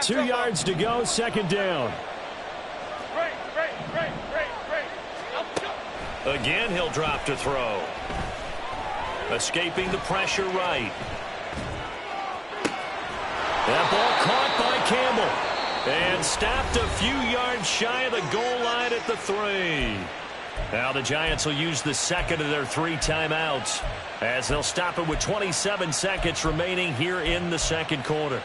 2 yards to go, second down. Again, he'll drop to throw. Escaping the pressure right. That ball caught by Campbell. And stopped a few yards shy of the goal line at the 3. Now the Giants will use the second of their 3 timeouts as they'll stop it with 27 seconds remaining here in the second quarter.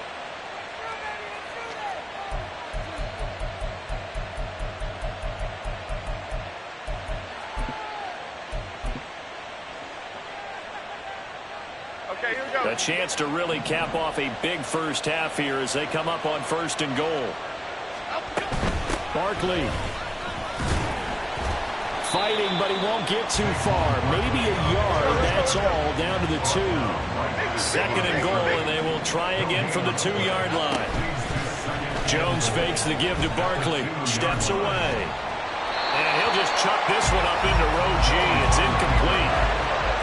A chance to really cap off a big first half here as they come up on 1st and goal. Barkley fighting, but he won't get too far. Maybe a yard, that's all, down to the 2. 2nd and goal, and they will try again from the 2-yard line. Jones fakes the give to Barkley, steps away. And he'll just chuck this one up into row G. It's incomplete.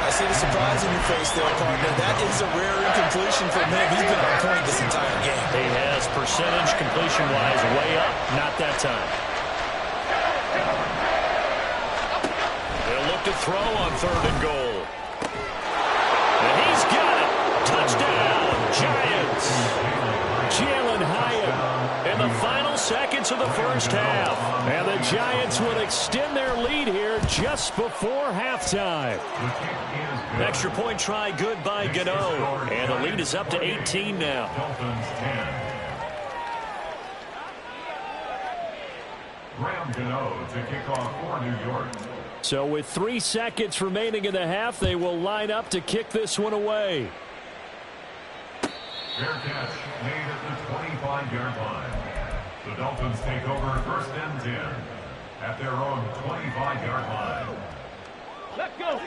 I see the surprise in your face there, partner. That is a rare incompletion from him. He's been on point this entire game. He has percentage completion-wise way up. Not that time. They'll look to throw on 3rd and goal. And he's got it. Touchdown, Giants. Jalen Hyatt in the final seconds of the first half. And the Giants will extend their lead here just before halftime. Extra point try good by Gano. And the lead is up to 18 now. Graham Gano to kick off for New York. So with 3 seconds remaining in the half, they will line up to kick this one away. Fair catch made at the 25-yard line. The Dolphins take over 1st and 10 at their own 25-yard line. Let's go.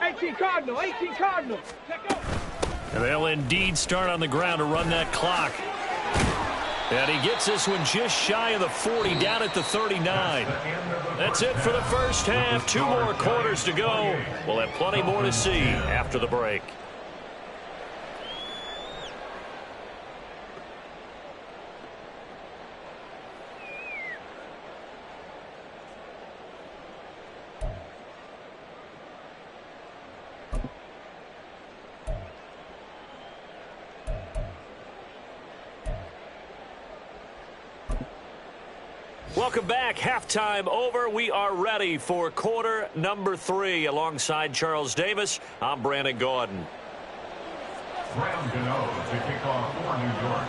18 Cardinal, 18 Cardinal. And they'll indeed start on the ground to run that clock. And he gets this one just shy of the 40, down at the 39. That's it for the first half. 2 more quarters to go. We'll have plenty more to see after the break. Welcome back. Halftime over. We are ready for quarter number 3. Alongside Charles Davis, I'm Brandon Gaudin. Graham Gano to kick off for New York.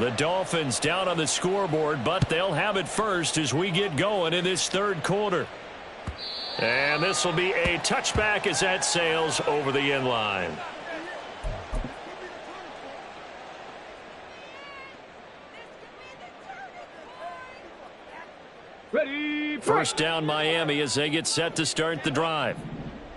The Dolphins down on the scoreboard, but they'll have it first as we get going in this 3rd quarter. And this will be a touchback as that sails over the end line. Ready. First down Miami as they get set to start the drive.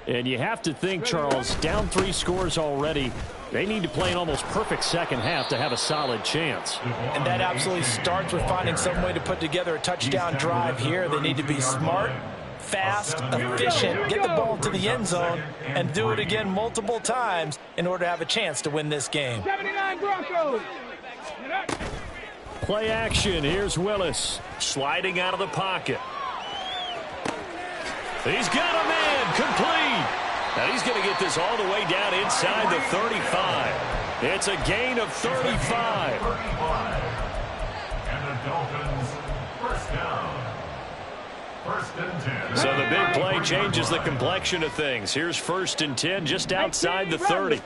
And you have to think, Charles, down 3 scores already. They need to play an almost perfect second half to have a solid chance. And that absolutely starts with finding some way to put together a touchdown drive here. They need to be smart, fast, efficient, get the ball to the end zone, and do it again multiple times in order to have a chance to win this game. 79 Broncos. Play action. Here's Willis. Sliding out of the pocket. He's got a man. Complete. Now he's going to get this all the way down inside the 35. It's a gain of 35. And the Dolphins first down. 1st and 10. So the big play changes the complexion of things. Here's 1st and 10 just outside the 30.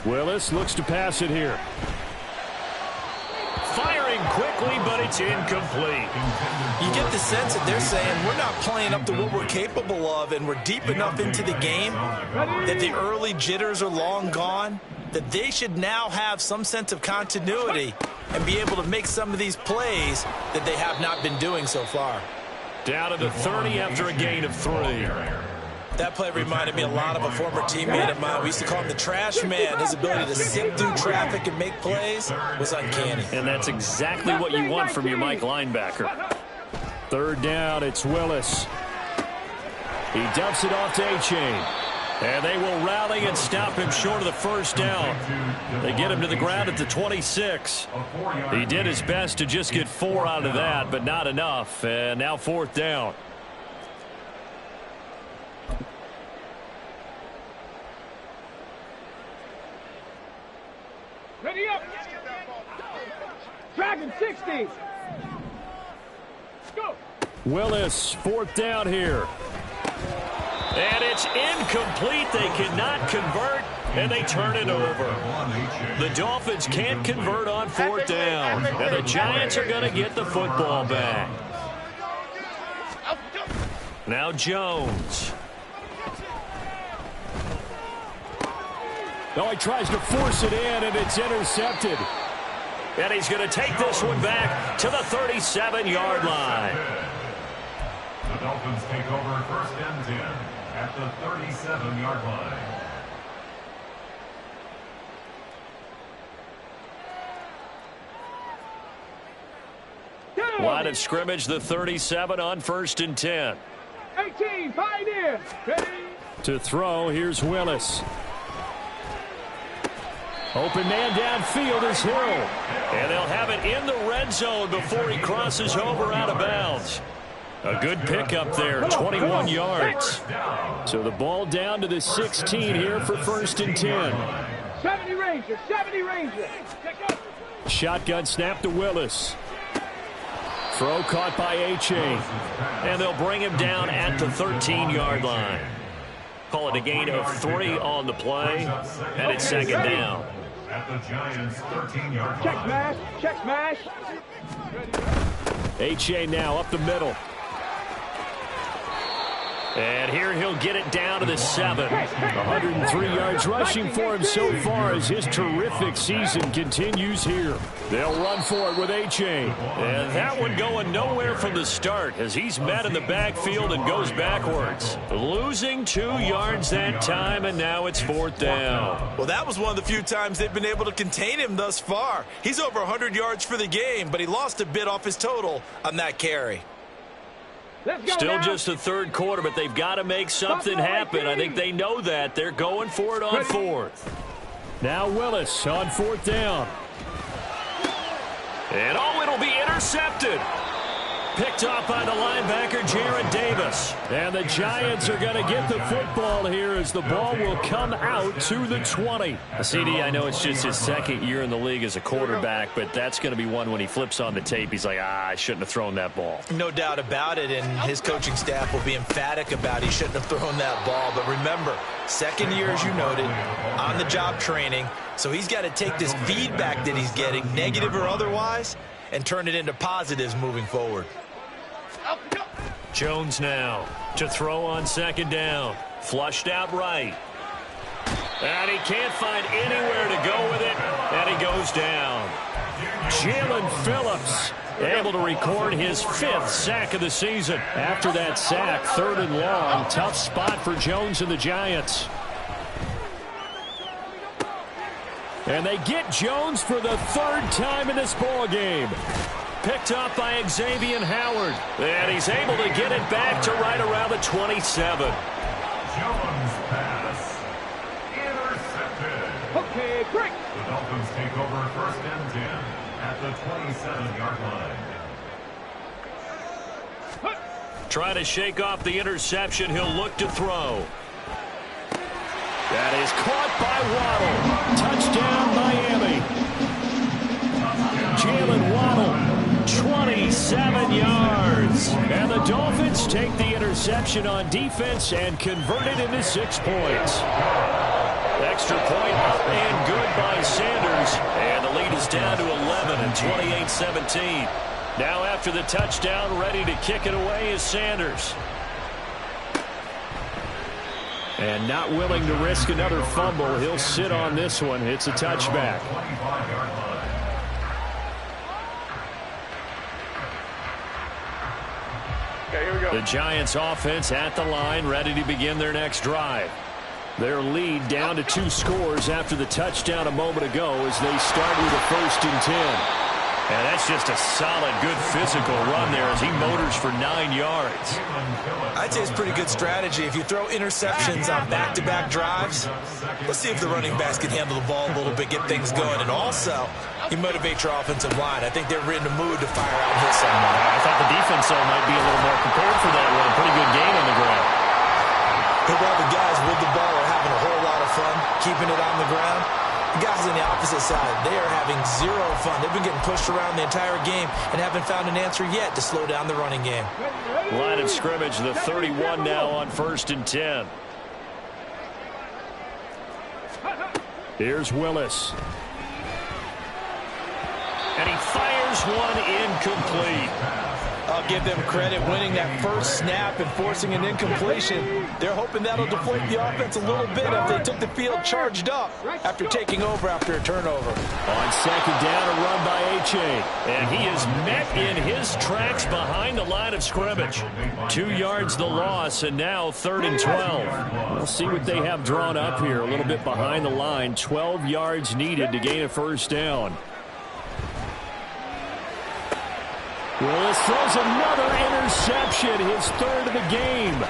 Willis looks to pass it here. Firing quickly, but it's incomplete. You get the sense that they're saying we're not playing up to what we're capable of, and we're deep enough into the game that the early jitters are long gone, that they should now have some sense of continuity and be able to make some of these plays that they have not been doing so far. Down to the 30 after a gain of 3. That play reminded me a lot of a former teammate of mine. We used to call him the trash man. His ability to sift through traffic and make plays was uncanny. And that's exactly what you want from your Mike linebacker. 3rd down, it's Willis. He dumps it off to A-Chain. And they will rally and stop him short of the first down. They get him to the ground at the 26. He did his best to just get 4 out of that, but not enough. And now 4th down. Ready up. Dragon 60. Go. Willis, 4th down here. And it's incomplete. They cannot convert, and they turn it over. The Dolphins can't convert on 4th down, and the Giants are going to get the football back. Now Jones. Oh, he tries to force it in, and it's intercepted. And he's going to take this one back to the 37-yard line. The Dolphins take over 1st and 10 at the 37-yard line. Line of scrimmage, the 37 on 1st and 10. 18, Pioneer. Ready. To throw, here's Willis. Open man downfield is Hill. And they'll have it in the red zone before he crosses over out of bounds. A good pickup there, 21 yards. So the ball down to the 16 here for 1st and 10. 70 Ranger, 70 Ranger. Shotgun snap to Willis. Throw caught by A-Chain. And they'll bring him down at the 13-yard line. Call it a gain of 3 on the play, and it's 2nd down. At the Giants' 13-yard line. Check smash, check smash. A-Chain now up the middle. And here he'll get it down to the 7. 103 yards rushing for him so far as his terrific season continues here. They'll run for it with A-Chain. And that one going nowhere from the start as he's met in the backfield and goes backwards. Losing 2 yards that time, and now it's 4th down. Well, that was one of the few times they've been able to contain him thus far. He's over 100 yards for the game, but he lost a bit off his total on that carry. Let's go Still now. just the 3rd quarter, but they've got to make something happen. I think they know that. They're going for it on 4th. Now Willis on 4th down. And it'll be intercepted. Picked off by the linebacker, Jarrad Davis. And the Giants are going to get the football here as the ball will come out to the 20. CD, I know it's just his 2nd year in the league as a quarterback, but that's going to be one when he flips on the tape. He's like, I shouldn't have thrown that ball. No doubt about it, and his coaching staff will be emphatic about he shouldn't have thrown that ball. But remember, 2nd year, as you noted, on-the-job training, so he's got to take this feedback that he's getting, negative or otherwise, and turn it into positives moving forward. Jones now to throw on 2nd down. Flushed out right. And he can't find anywhere to go with it, and he goes down. Jalen Phillips able to record his 5th sack of the season. After that sack, 3rd and long. Tough spot for Jones and the Giants. And they get Jones for the 3rd time in this ball game. Picked up by Xavier Howard. And he's able to get it back to right around the 27. Jones pass intercepted. Okay, break. The Dolphins take over 1st and 10 at the 27-yard line. Trying to shake off the interception. He'll look to throw. That is caught by Waddle. Touchdown, Miami. Jalen Waddle, 27 yards. And the Dolphins take the interception on defense and convert it into 6 points. Extra point up and good by Sanders. And the lead is down to 11 and 28-17. Now after the touchdown, ready to kick it away is Sanders. And not willing to risk another fumble. He'll sit on this one. It's a touchback. Okay, here we go. The Giants offense at the line, ready to begin their next drive. Their lead down to 2 scores after the touchdown a moment ago as they start with a 1st and 10. And that's just a solid, good physical run there as he motors for 9 yards. I'd say it's pretty good strategy. If you throw interceptions on back-to-back drives, let's see if the running backs can handle the ball a little bit, get things going. And also, you motivate your offensive line. I think they're in the mood to fire out and hit someone. I thought the defense, though, might be a little more prepared for that one. Pretty good game on the ground. While the guys with the ball are having a whole lot of fun keeping it on the ground, the guys on the opposite side, they are having zero fun. They've been getting pushed around the entire game and haven't found an answer yet to slow down the running game. Line of scrimmage, the 31 now on 1st and 10. Here's Willis. And he fires one incomplete. I'll give them credit winning that first snap and forcing an incompletion. They're hoping that'll deflate the offense a little bit if they took the field charged up after taking over after a turnover. On 2nd down, a run by Achane. And he is met in his tracks behind the line of scrimmage. 2 yards the loss, and now 3rd and 12. We'll see what they have drawn up here. A little bit behind the line. 12 yards needed to gain a first down. Willis throws another interception, his 3rd of the game.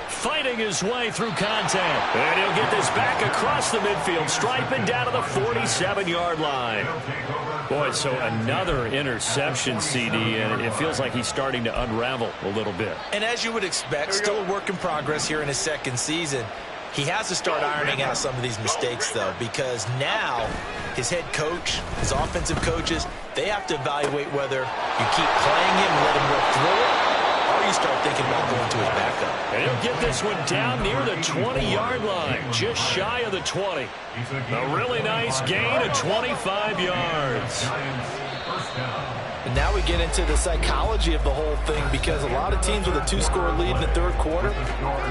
Fighting his way through contact. And he'll get this back across the midfield, striping down to the 47-yard line. Boy, so another interception, CD, and it feels like he's starting to unravel a little bit. And as you would expect, still a work in progress here in his 2nd season. He has to start ironing out some of these mistakes, though, because now his head coach, his offensive coaches, they have to evaluate whether you keep playing him and let him work through it, or you start thinking about going to his backup. And he'll get this one down near the 20-yard line, just shy of the 20. A really nice gain of 25 yards. And now we get into the psychology of the whole thing, because a lot of teams with a 2-score lead in the 3rd quarter,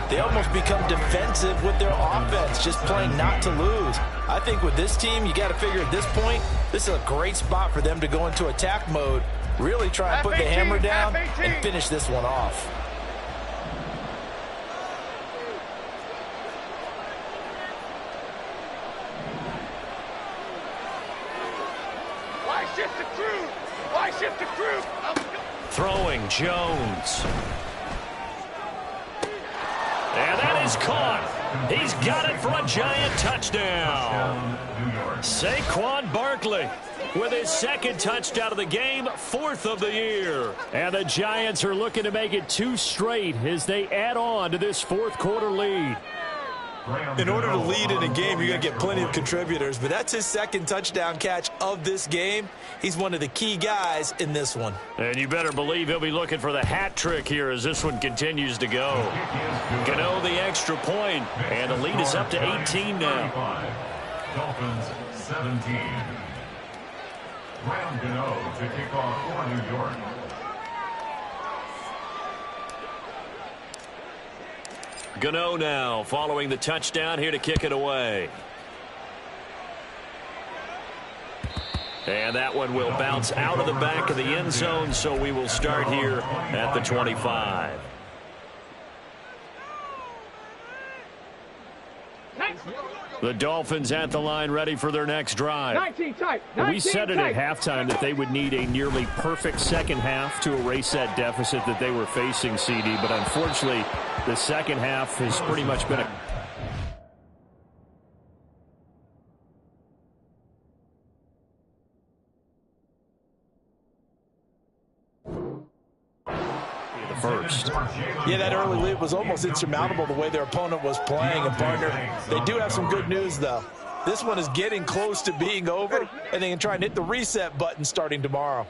they almost become defensive with their offense, just playing not to lose. I think with this team, you got to figure at this point, this is a great spot for them to go into attack mode, really try and put the hammer down and finish this one off. Why shift the crew? Why shift the crew? Throwing Jones. And that is caught. He's got it for a giant touchdown. Saquon Barkley with his 2nd touchdown of the game, 4th of the year. And the Giants are looking to make it 2 straight as they add on to this 4th quarter lead. In order to lead in a game, you're going to get plenty of contributors, but that's his 2nd touchdown catch of this game. He's one of the key guys in this one. And you better believe he'll be looking for the hat trick here as this one continues to go. Gano the extra point, and the lead is up to 18 now. Dolphins 17. Graham Gano to kick off for New York. Gano now following the touchdown here to kick it away. And that one will bounce out of the back of the end zone, so we will start here at the 25. The Dolphins at the line ready for their next drive. 19 tight. 19 We said it tight. at halftime that they would need a nearly perfect 2nd half to erase that deficit that they were facing, CD, but unfortunately the 2nd half has pretty much been a first. Yeah, that early lead was almost insurmountable the way their opponent was playing. And, partner, they do have some good news, though. This one is getting close to being over, and they can try and hit the reset button starting tomorrow.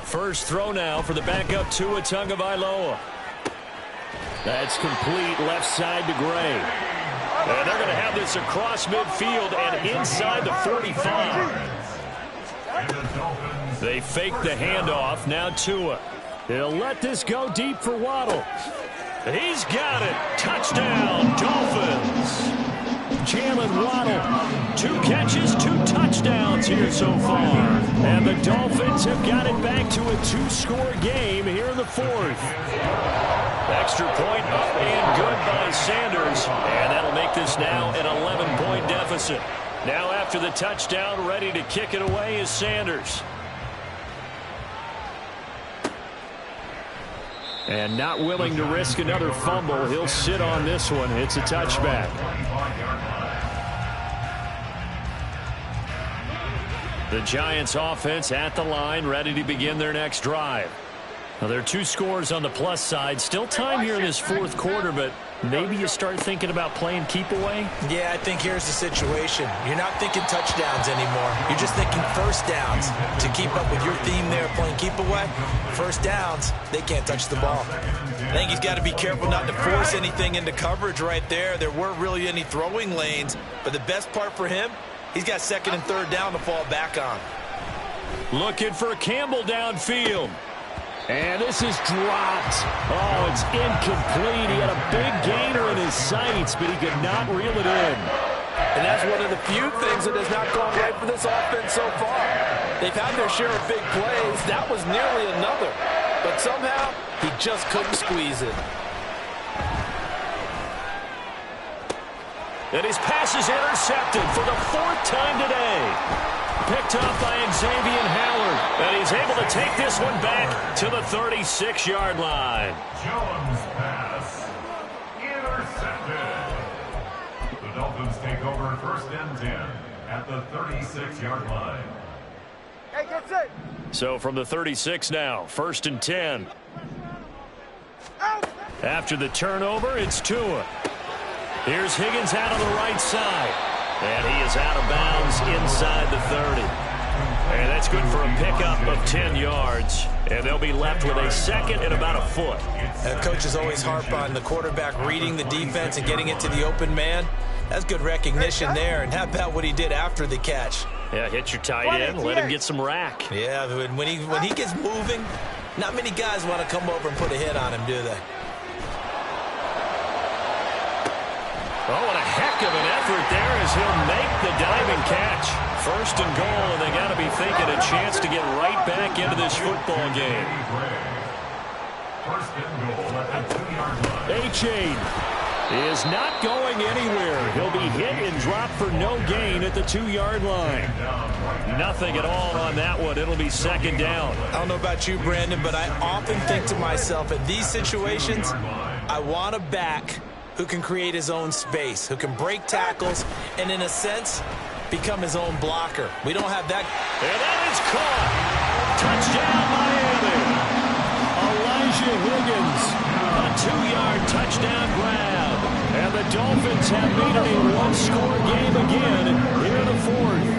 First throw now for the backup Tua Tagovailoa. That's complete left side to Gray. And they're going to have this across midfield and inside the 45. They fake the handoff. Now Tua. They'll let this go deep for Waddle. He's got it. Touchdown, Dolphins. Jalen Waddle. 2 catches, 2 touchdowns here so far. And the Dolphins have got it back to a 2-score game here in the 4th. Extra point up and good by Sanders. And that'll make this now an 11-point deficit. Now after the touchdown, ready to kick it away is Sanders. And not willing to risk another fumble. He'll sit on this one. It's a touchback. The Giants offense at the line, ready to begin their next drive. Now, there are 2 scores on the plus side. Still time here in this fourth quarter, but maybe you start thinking about playing keep away? Yeah, I think here's the situation. You're not thinking touchdowns anymore. You're just thinking first downs. To keep up with your theme there, playing keep away, first downs, they can't touch the ball. I think he's got to be careful not to force anything into coverage right there. There weren't really any throwing lanes, but the best part for him, he's got second and third down to fall back on. Looking for Campbell downfield. And this is dropped. Oh, it's incomplete. He had a big gainer in his sights, but he could not reel it in. And that's one of the few things that has not gone right for this offense so far. They've had their share of big plays. That was nearly another. But somehow, he just couldn't squeeze it. And his pass is intercepted for the 4th time today. Picked up by Xavier Howard. And he's able to take this one back to the 36-yard line. Jones pass intercepted. The Dolphins take over first and 10 at the 36-yard line. Hey, get set. So from the 36 now, 1st and 10. After the turnover, it's Tua. Here's Higgins out on the right side. And he is out of bounds inside the 30. And that's good for a pickup of 10 yards. And they'll be left with a second and about a foot. Coaches always harp on the quarterback reading the defense and getting it to the open man. That's good recognition there. And how about what he did after the catch? Yeah, hit your tight end, let him get some rack. Yeah, when he gets moving, not many guys want to come over and put a hit on him, do they? Oh, and a heck of an effort there as he'll make the diving catch. 1st and goal, and they got to be thinking a chance to get right back into this football game. 1st and goal at the 2-yard line. Achane is not going anywhere. He'll be hit and dropped for no gain at the 2-yard line. Nothing at all on that one. It'll be 2nd down. I don't know about you, Brandon, but I often think to myself, in these situations, I want a back who can create his own space, who can break tackles, and in a sense, become his own blocker. We don't have that. And that is caught. Touchdown, Miami. Elijah Higgins, a 2-yard touchdown grab. And the Dolphins have made it a 1-score game again here in the 4th.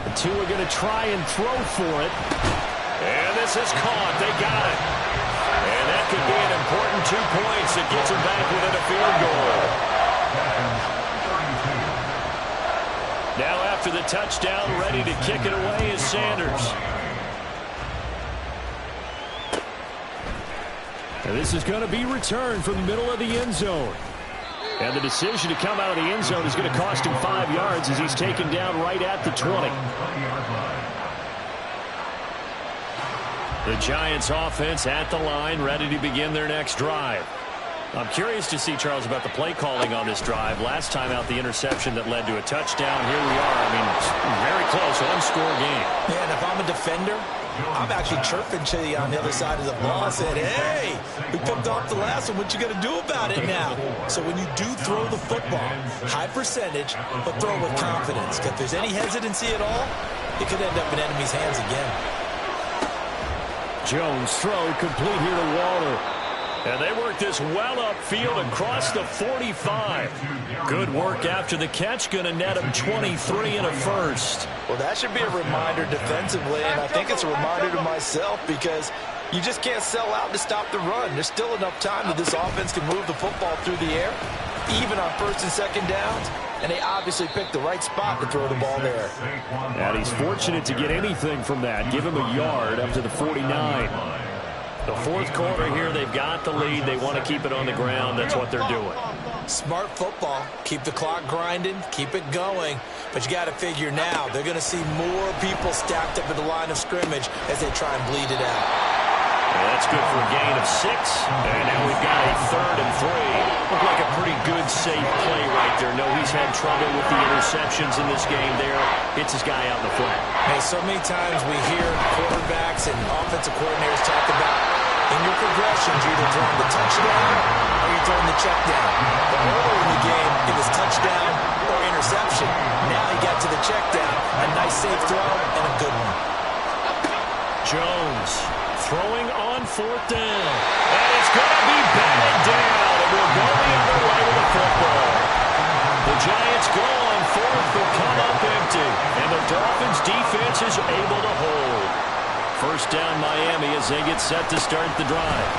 The 2 are going to try and throw for it. And this is caught. They got it. And that could be an important 2 points that gets them back within a field goal. Now after the touchdown, ready to kick it away is Sanders. And this is going to be returned from the middle of the end zone. And the decision to come out of the end zone is going to cost him 5 yards as he's taken down right at the 20. The Giants offense at the line, ready to begin their next drive. I'm curious to see, Charles, about the play calling on this drive. Last time out, the interception that led to a touchdown. Here we are. I mean, very close, 1-score game. Yeah, and if I'm a defender, I'm actually chirping to you on the other side of the ball. I said, hey, we picked off the last one. What you going to do about it now? So when you do throw the football, high percentage, but throw with confidence. If there's any hesitancy at all, it could end up in enemy's hands again. Jones throw complete here to Waller. And they work this well upfield across the 45. Good work after the catch. Going to net him 23 and a first. Well, that should be a reminder defensively, and I think it's a reminder to myself because you just can't sell out to stop the run. There's still enough time that this offense can move the football through the air, even on 1st and 2nd downs, and they obviously picked the right spot to throw the ball there. And he's fortunate to get anything from that. Give him a yard up to the 49. The 4th quarter here, they've got the lead. They want to keep it on the ground. That's what they're doing. Smart football. Keep the clock grinding. Keep it going. But you got to figure now, they're going to see more people stacked up at the line of scrimmage as they try and bleed it out. That's good for a gain of 6. And now we've got a 3rd and 3. Looked like a pretty good, safe play right there. No, he's had trouble with the interceptions in this game there. Hits his guy out in the flat. Hey, so many times we hear quarterbacks and offensive coordinators talk about in your progressions, you're either throwing the touchdown or you're throwing the check down. But earlier in the game, it was touchdown or interception. Now he got to the check down. A nice safe throw and a good one. Jones throwing on 4th down. And it's going to be batted down. And we'll go the other way with the football. The Giants go on 4th but come up empty. And the Dolphins defense is able to hold. First down Miami as they get set to start the drive.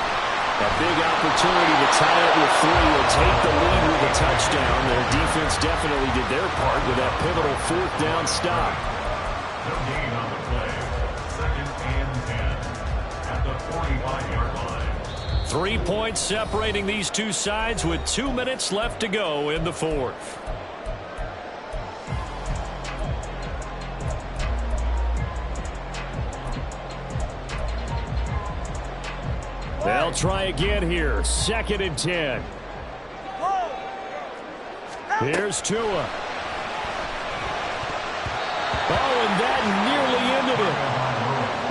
A big opportunity to tie it with 3 and take the lead with a touchdown. Their defense definitely did their part with that pivotal 4th down stop. No gain on the play. 2nd and 10 at the 45-yard line. 3 points separating these two sides with 2 minutes left to go in the 4th. They'll try again here. 2nd and 10. Here's Tua. Oh, and that nearly ended it.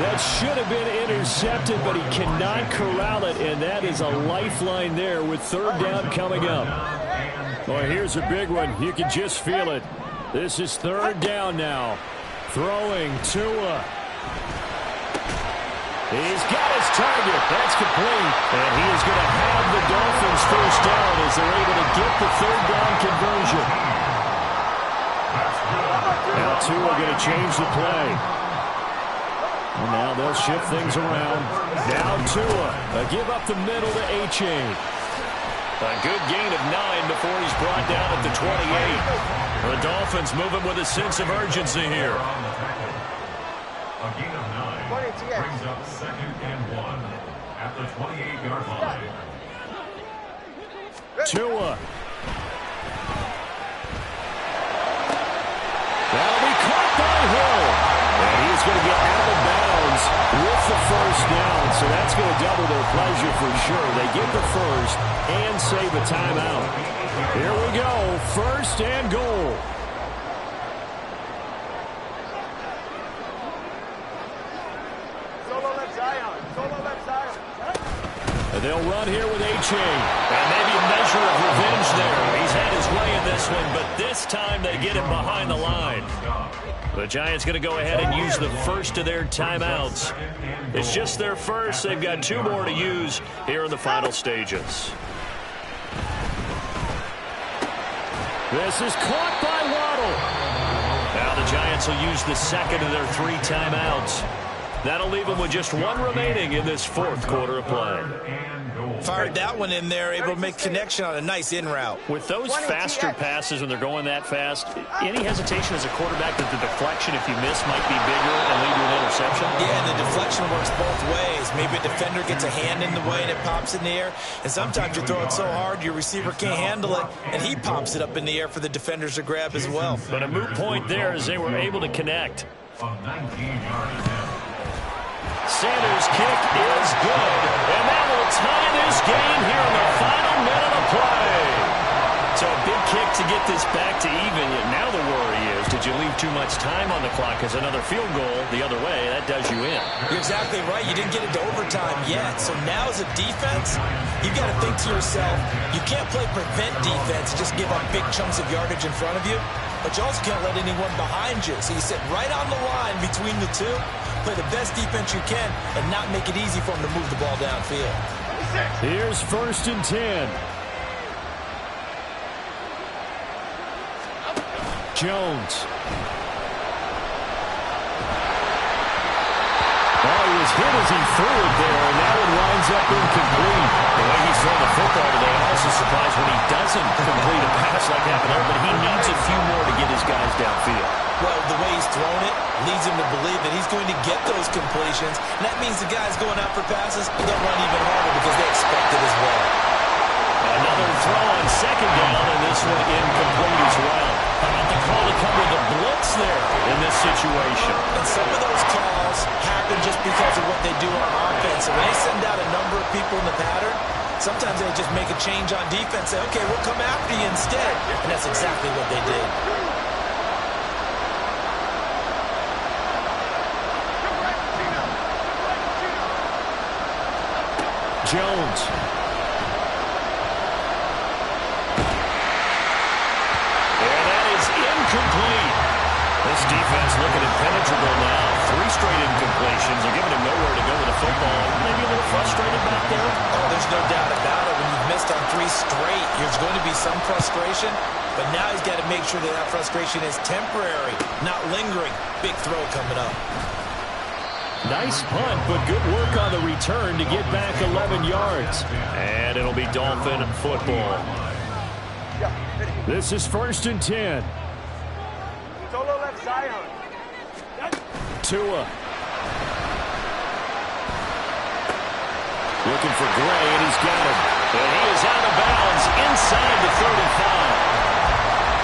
That should have been intercepted, but he cannot corral it, and that is a lifeline there with 3rd down coming up. Well, here's a big one. You can just feel it. This is 3rd down now. Throwing Tua. He's got his target. That's complete. And he is going to have the Dolphins first down as they're able to get the 3rd down conversion. Now Tua going to change the play. And now they'll shift things around. Now Tua. Give up the middle to H.A. A good gain of 9 before he's brought down at the 28. The Dolphins moving with a sense of urgency here. A gain of 9 brings up 2nd and 1 at the 28-yard line. Tua. That'll be caught by Hill. And he's going to get out of bounds with the first down. So that's going to double their pleasure for sure. They get the first and save a timeout. Here we go. 1st and goal. They'll run here with H.A. And maybe a measure of revenge there. He's had his way in this one, but this time they get him behind the line. The Giants going to go ahead and use the first of their timeouts. It's just their first. They've got 2 more to use here in the final stages. This is caught by Waddle. Now the Giants will use the 2nd of their 3 timeouts. That'll leave them with just 1 remaining in this 4th quarter of play. Fired that one in there, able to make connection on a nice in route. With those faster passes when they're going that fast, any hesitation as a quarterback that the deflection, if you miss, might be bigger and lead to an interception? Yeah, and the deflection works both ways. Maybe a defender gets a hand in the way and it pops in the air. And sometimes you throw it so hard your receiver can't handle it, and he pops it up in the air for the defenders to grab as well. But a moot point there as they were able to connect. A 19-yard attempt. Sanders' kick is good, and that will tie this game here in the final minute of play. So a big kick to get this back to even. Now the worry is, did you leave too much time on the clock? Because another field goal the other way, that does you in. You're exactly right. You didn't get it to overtime yet. So now as a defense, you've got to think to yourself, you can't play prevent defense and just give up big chunks of yardage in front of you. But you also can't let anyone behind you. So you sit right on the line between the two, play the best defense you can, and not make it easy for them to move the ball downfield. Here's 1st and 10. Jones. Oh, he was hit as he threw it there, and that one winds up incomplete. The way he's throwing the football today, I'm also surprised when he doesn't complete a pass like that there, but he needs a few more to get his guys downfield. Well, the way he's thrown it leads him to believe that he's going to get those completions. And that means the guys going out for passes, they'll run even harder because they expect it as well. Another throw on 2nd down, and this one incomplete as well. How about the call to come with a blitz there in this situation? And some of those calls happen just because of what they do on offense. And when they send people in the pattern, sometimes they just make a change on defense, say, okay, we'll come after you instead. And that's exactly what they did. Jones. And that is incomplete. This defense looking impenetrable now. 3 straight incompletions. They're giving him nowhere to go with the football. Maybe a little frustrated back there. Oh, there's no doubt about it. When you've missed on 3 straight, there's going to be some frustration. But now he's got to make sure that that frustration is temporary, not lingering. Big throw coming up. Nice punt, but good work on the return to get back 11 yards. And it'll be Dolphin football. This is 1st and 10. Solo left Zion. Tua. Looking for Gray, and he's got him. And he is out of bounds inside the 35.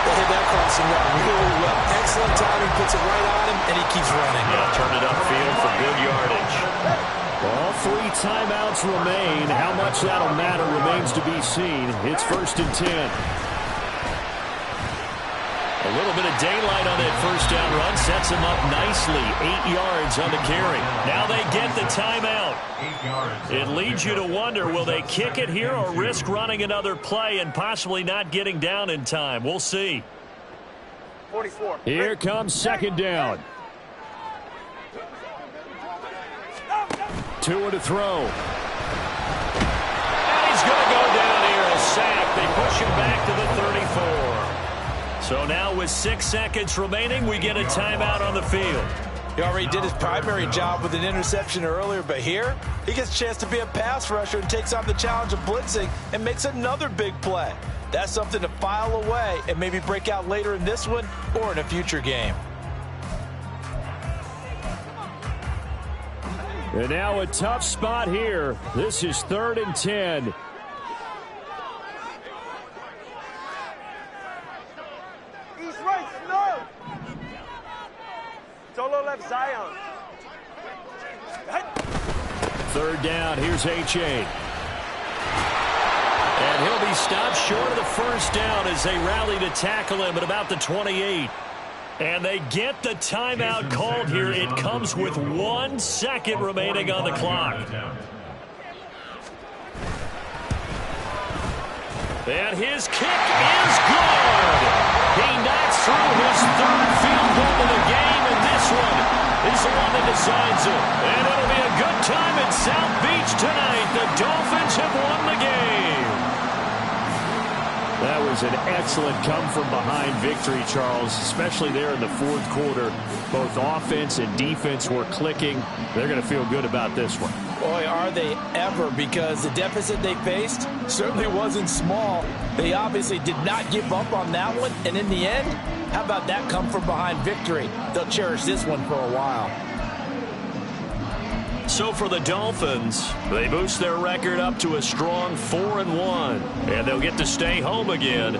They hit that crossing route really well. Excellent timing, puts it right on him, and he keeps running. Yeah, turn it upfield for good yardage. All 3 timeouts remain. How much that'll matter remains to be seen. It's 1st and 10. A little bit of daylight on that first down run sets him up nicely. 8 yards on the carry. Now they get the timeout. It leads you to wonder, will they kick it here or risk running another play and possibly not getting down in time? We'll see. 44. Here comes 2nd down. Tua to throw. And he's going to go down here. A sack. They push him back to the 34. So now with 6 seconds remaining, we get a timeout on the field. He already did his primary job with an interception earlier, but here he gets a chance to be a pass rusher and takes on the challenge of blitzing and makes another big play. That's something to file away and maybe break out later in this one or in a future game. And now a tough spot here. This is 3rd and 10. East right, snow. Solo left Zion. 3rd down. Here's H.A. And he'll be stopped short of the first down as they rally to tackle him at about the 28. And they get the timeout called here. It comes with 1 second remaining on the clock. And his kick is good. He knocks through his 3rd field goal of the game, and this one is the one that decides it. And it'll be a good time in South Beach tonight. The Dolphins have won the game. That was an excellent come-from-behind victory, Charles, especially there in the 4th quarter. Both offense and defense were clicking. They're going to feel good about this one. Boy, are they ever, because the deficit they faced certainly wasn't small. They obviously did not give up on that one, and in the end, how about that come-from-behind victory? They'll cherish this one for a while. So for the Dolphins, they boost their record up to a strong 4-1, and they'll get to stay home again